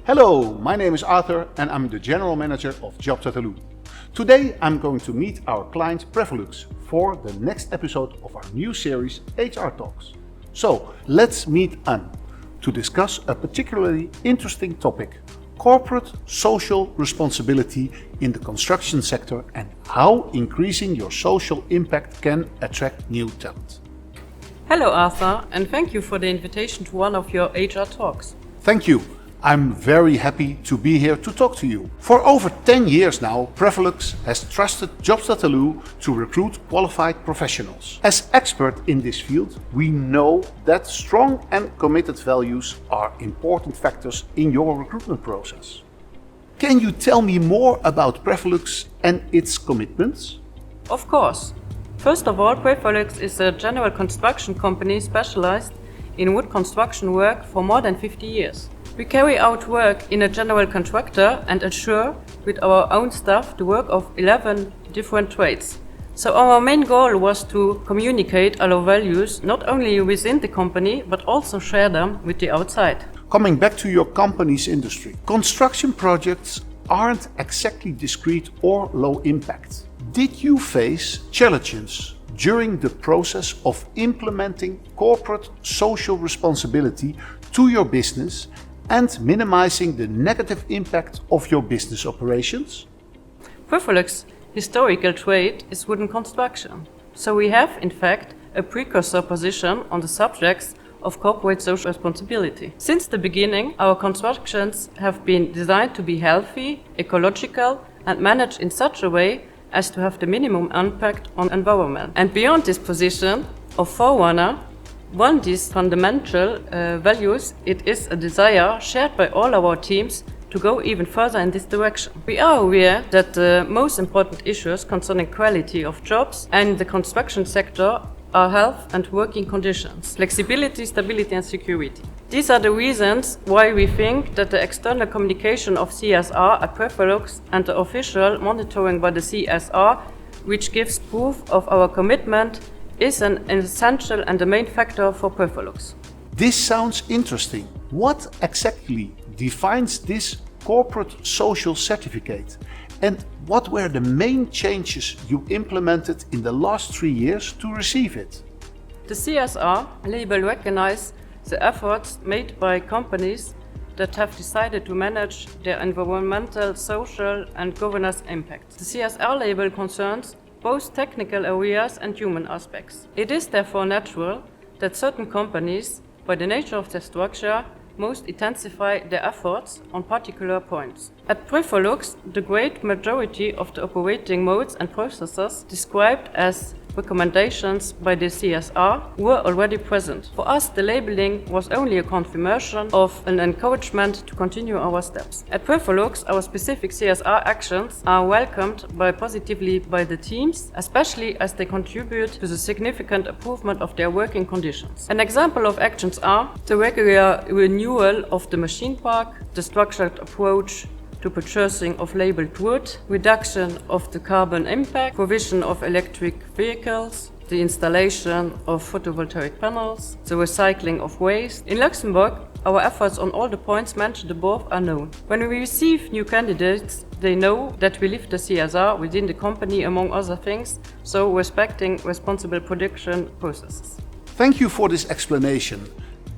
Hello, my name is Arthur and I'm the General Manager of jobs.lu. Today I'm going to meet our client Prefalux for the next episode of our new series HR Talks. So let's meet Anne to discuss a particularly interesting topic: corporate social responsibility in the construction sector and how increasing your social impact can attract new talent. Hello Arthur, and thank you for the invitation to one of your HR talks. Thank you. I'm very happy to be here to talk to you. For over 10 years now, Prefalux has trusted jobs.lu to recruit qualified professionals. As expert in this field, we know that strong and committed values are important factors in your recruitment process. Can you tell me more about Prefalux and its commitments? Of course. First of all, Prefalux is a general construction company specialized in wood construction work for more than 50 years. We carry out work in a general contractor and ensure with our own staff the work of 11 different trades. So our main goal was to communicate our values not only within the company but also share them with the outside. Coming back to your company's industry, construction projects aren't exactly discrete or low impact. Did you face challenges during the process of implementing corporate social responsibility to your business and minimizing the negative impact of your business operations? Prefalux historical trade is wooden construction, so we have in fact a precursor position on the subjects of corporate social responsibility. Since the beginning, our constructions have been designed to be healthy, ecological and managed in such a way as to have the minimum impact on environment. And beyond this position of forerunner, one of these fundamental values, it is a desire shared by all our teams to go even further in this direction. We are aware that the most important issues concerning quality of jobs and the construction sector are health and working conditions, flexibility, stability and security. These are the reasons why we think that the external communication of CSR at Prefalux and the official monitoring by the CSR, which gives proof of our commitment, is an essential and the main factor for Prefalux. This sounds interesting. What exactly defines this corporate social certificate? And what were the main changes you implemented in the last 3 years to receive it? The CSR label recognizes the efforts made by companies that have decided to manage their environmental, social and governance impact. The CSR label concerns both technical areas and human aspects. It is therefore natural that certain companies, by the nature of their structure, most intensify their efforts on particular points. At Prefalux, the great majority of the operating modes and processes described as recommendations by the CSR were already present. For us, the labeling was only a confirmation of an encouragement to continue our steps. At Prefalux, our specific CSR actions are welcomed positively by the teams, especially as they contribute to the significant improvement of their working conditions. An example of actions are the regular renewal of the machine park, the structured approach to purchasing of labeled wood, reduction of the carbon impact, provision of electric vehicles, the installation of photovoltaic panels, the recycling of waste. In Luxembourg, our efforts on all the points mentioned above are known. When we receive new candidates, they know that we live the CSR within the company, among other things, so respecting responsible production processes. Thank you for this explanation.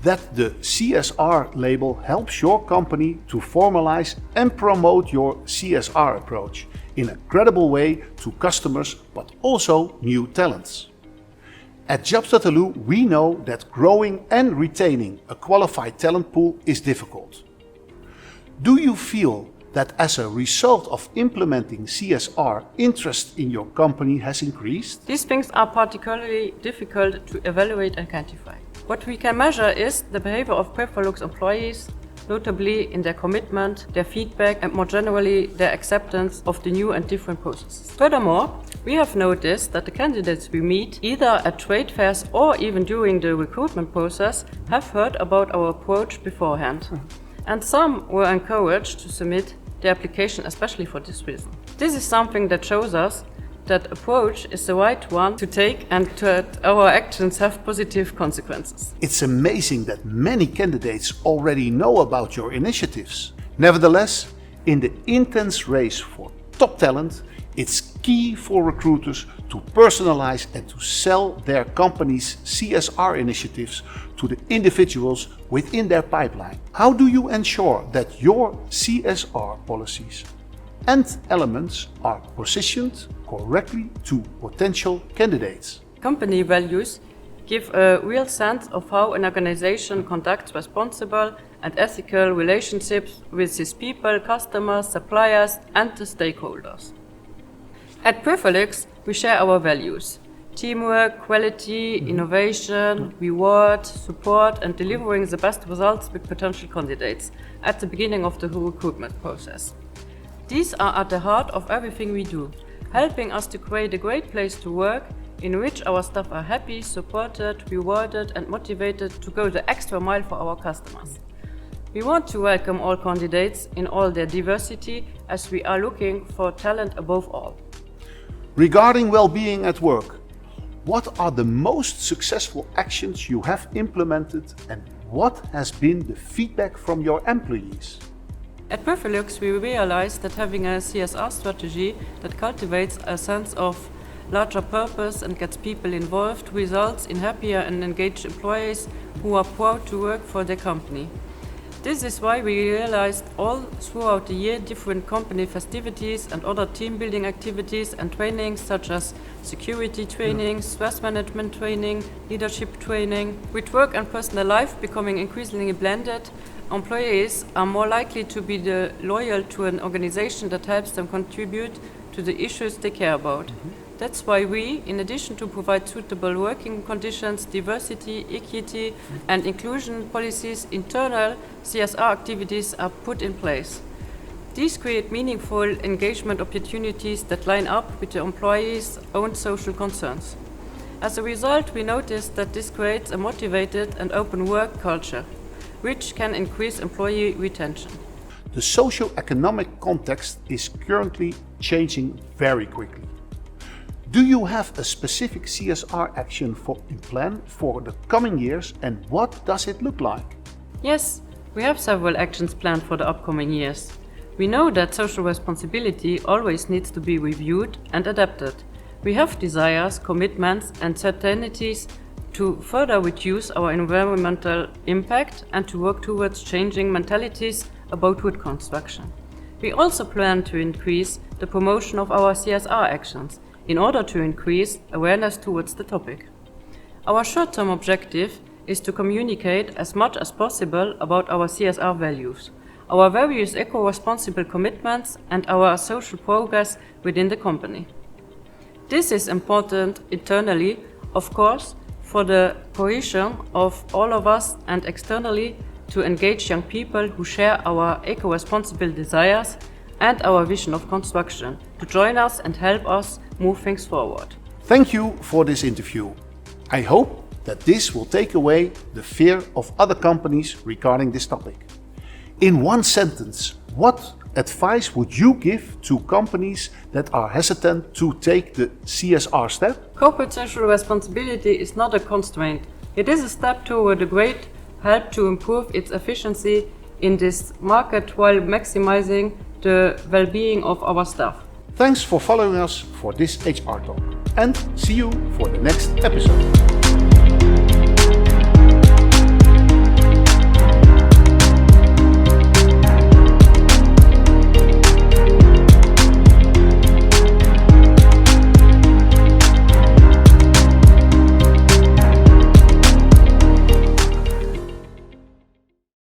That the CSR label helps your company to formalize and promote your CSR approach in a credible way to customers, but also new talents. At jobs.lu, we know that growing and retaining a qualified talent pool is difficult. Do you feel that as a result of implementing CSR, interest in your company has increased? These things are particularly difficult to evaluate and quantify. What we can measure is the behavior of Prefalux employees, notably in their commitment, their feedback and more generally their acceptance of the new and different processes. Furthermore, we have noticed that the candidates we meet, either at trade fairs or even during the recruitment process, have heard about our approach beforehand. And some were encouraged to submit their application especially for this reason. This is something that shows us that approach is the right one to take and that our actions have positive consequences. It's amazing that many candidates already know about your initiatives. Nevertheless, in the intense race for top talent, it's key for recruiters to personalize and to sell their company's CSR initiatives to the individuals within their pipeline. How do you ensure that your CSR policies and elements are positioned correctly to potential candidates? Company values give a real sense of how an organization conducts responsible and ethical relationships with its people, customers, suppliers, and the stakeholders. At Prefalux, we share our values: teamwork, quality, innovation, reward, support, and delivering the best results with potential candidates at the beginning of the recruitment process. These are at the heart of everything we do, helping us to create a great place to work in which our staff are happy, supported, rewarded, and motivated to go the extra mile for our customers. We want to welcome all candidates in all their diversity, as we are looking for talent above all. Regarding well-being at work, what are the most successful actions you have implemented and what has been the feedback from your employees? At Prefalux, we realized that having a CSR strategy that cultivates a sense of larger purpose and gets people involved results in happier and engaged employees who are proud to work for their company. This is why we realized all throughout the year different company festivities and other team building activities and trainings such as security training, stress management training, leadership training. With work and personal life becoming increasingly blended, employees are more likely to be loyal to an organization that helps them contribute to the issues they care about. That's why we, in addition to provide suitable working conditions, diversity, equity, and inclusion policies, internal CSR activities are put in place. These create meaningful engagement opportunities that line up with the employees' own social concerns. As a result, we noticed that this creates a motivated and open work culture, which can increase employee retention. The socio-economic context is currently changing very quickly. Do you have a specific CSR action in plan for the coming years, and what does it look like? Yes, we have several actions planned for the upcoming years. We know that social responsibility always needs to be reviewed and adapted. We have desires, commitments, and certainties to further reduce our environmental impact and to work towards changing mentalities about wood construction. We also plan to increase the promotion of our CSR actions in order to increase awareness towards the topic. Our short-term objective is to communicate as much as possible about our CSR values, our various eco-responsible commitments, and our social progress within the company. This is important internally, of course, for the cohesion of all of us, and externally to engage young people who share our eco-responsible desires and our vision of construction to join us and help us move things forward. Thank you for this interview. I hope that this will take away the fear of other companies regarding this topic. In one sentence, what advice would you give to companies that are hesitant to take the CSR step? Corporate social responsibility is not a constraint. It is a step toward a great help to improve its efficiency in this market while maximizing the well-being of our staff. Thanks for following us for this HR Talk, and see you for the next episode.